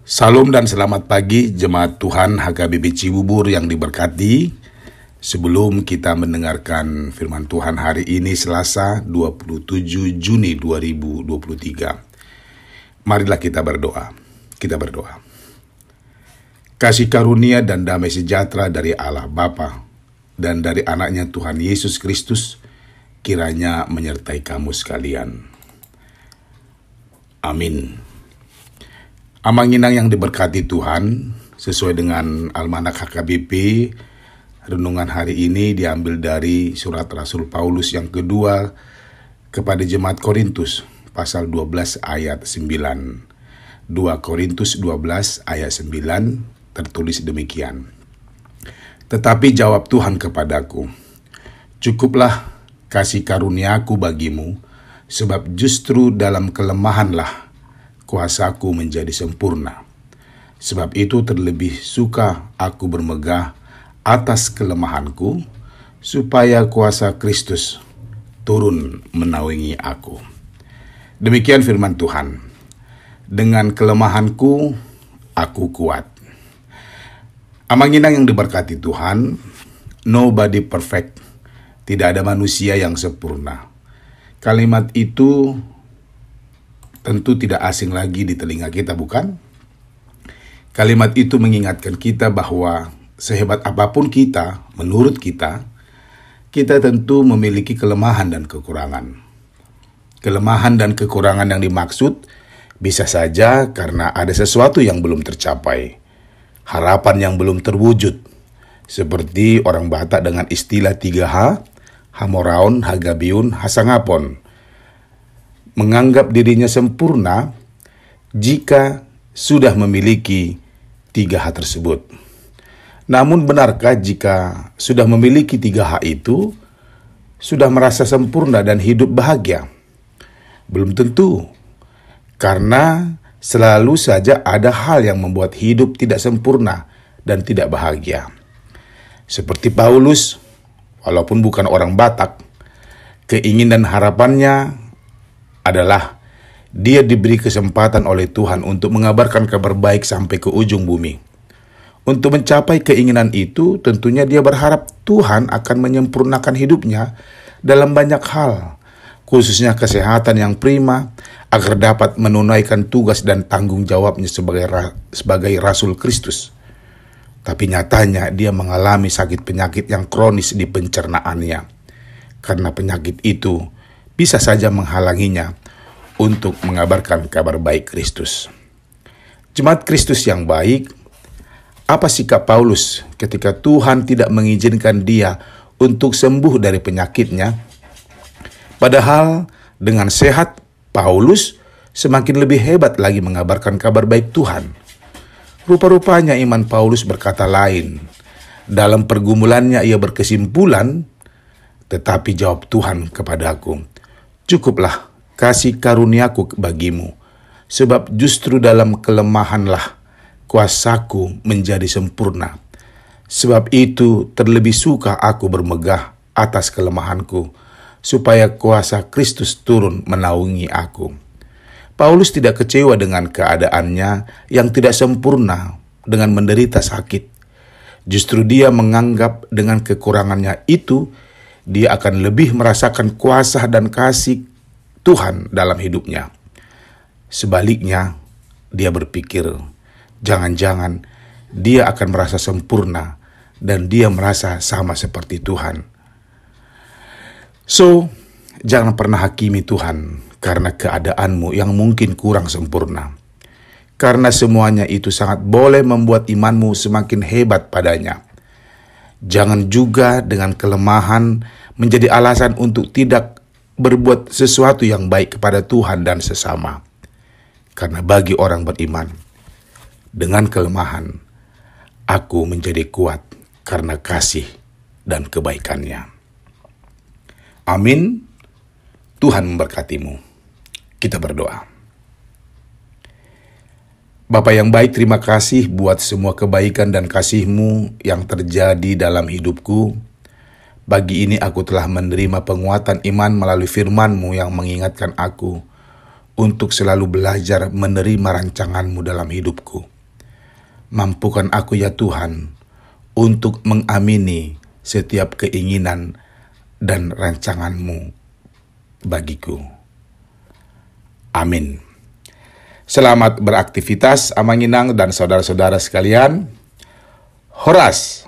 Salam dan selamat pagi Jemaat Tuhan HKBP Cibubur yang diberkati. Sebelum kita mendengarkan firman Tuhan hari ini Selasa 27 Juni 2023, marilah kita berdoa. Kita berdoa. Kasih karunia dan damai sejahtera dari Allah Bapa dan dari anaknya Tuhan Yesus Kristus kiranya menyertai kamu sekalian. Amin. Amang-inang yang diberkati Tuhan, sesuai dengan Almanak HKBP, renungan hari ini diambil dari surat Rasul Paulus yang kedua kepada Jemaat Korintus, pasal 12 ayat 9. 2 Korintus 12 ayat 9 tertulis demikian. Tetapi jawab Tuhan kepadaku, cukuplah kasih karuniaku bagimu, sebab justru dalam kelemahanlah kuasaku menjadi sempurna. Sebab itu terlebih suka aku bermegah atas kelemahanku, supaya kuasa Kristus turun menaungi aku. Demikian firman Tuhan. Dengan kelemahanku, aku kuat. Amang-inang yang diberkati Tuhan, nobody perfect. Tidak ada manusia yang sempurna. Kalimat itu tentu tidak asing lagi di telinga kita, bukan? Kalimat itu mengingatkan kita bahwa sehebat apapun kita, menurut kita tentu memiliki kelemahan dan kekurangan. Kelemahan dan kekurangan yang dimaksud bisa saja karena ada sesuatu yang belum tercapai, harapan yang belum terwujud, seperti orang Batak dengan istilah 3H, Hamoraon, Hagabiun, Hasangapon, menganggap dirinya sempurna jika sudah memiliki 3H tersebut. Namun benarkah jika sudah memiliki 3H itu, sudah merasa sempurna dan hidup bahagia? Belum tentu, karena selalu saja ada hal yang membuat hidup tidak sempurna dan tidak bahagia. Seperti Paulus, walaupun bukan orang Batak, keinginan dan harapannya adalah dia diberi kesempatan oleh Tuhan untuk mengabarkan kabar baik sampai ke ujung bumi. Untuk mencapai keinginan itu, tentunya dia berharap Tuhan akan menyempurnakan hidupnya dalam banyak hal, khususnya kesehatan yang prima, agar dapat menunaikan tugas dan tanggung jawabnya sebagai Rasul Kristus. Tapi nyatanya dia mengalami sakit penyakit yang kronis di pencernaannya. Karena penyakit itu bisa saja menghalanginya untuk mengabarkan kabar baik Kristus. Jemaat Kristus yang baik, apa sikap Paulus ketika Tuhan tidak mengizinkan dia untuk sembuh dari penyakitnya? Padahal dengan sehat, Paulus semakin lebih hebat lagi mengabarkan kabar baik Tuhan. Rupa-rupanya iman Paulus berkata lain. Dalam pergumulannya ia berkesimpulan, tetapi jawab Tuhan kepadaku, cukuplah kasih karuniaku bagimu, sebab justru dalam kelemahanlah kuasaku menjadi sempurna. Sebab itu terlebih suka aku bermegah atas kelemahanku, supaya kuasa Kristus turun menaungi aku. Paulus tidak kecewa dengan keadaannya yang tidak sempurna dengan menderita sakit. Justru dia menganggap dengan kekurangannya itu, dia akan lebih merasakan kuasa dan kasih Tuhan dalam hidupnya. Sebaliknya, dia berpikir, jangan-jangan dia akan merasa sempurna dan dia merasa sama seperti Tuhan. So, jangan pernah hakimi Tuhan karena keadaanmu yang mungkin kurang sempurna. Karena semuanya itu sangat boleh membuat imanmu semakin hebat padanya. Jangan juga dengan kelemahan menjadi alasan untuk tidak berbuat sesuatu yang baik kepada Tuhan dan sesama. Karena bagi orang beriman, dengan kelemahan, aku menjadi kuat karena kasih dan kebaikannya. Amin. Tuhan memberkatimu. Kita berdoa. Bapa yang baik, terima kasih buat semua kebaikan dan kasih-Mu yang terjadi dalam hidupku. Pagi ini aku telah menerima penguatan iman melalui firman-Mu yang mengingatkan aku untuk selalu belajar menerima rancangan-Mu dalam hidupku. Mampukan aku ya Tuhan untuk mengamini setiap keinginan dan rancangan-Mu bagiku. Amin. Selamat beraktivitas Amanginang dan saudara-saudara sekalian. Horas.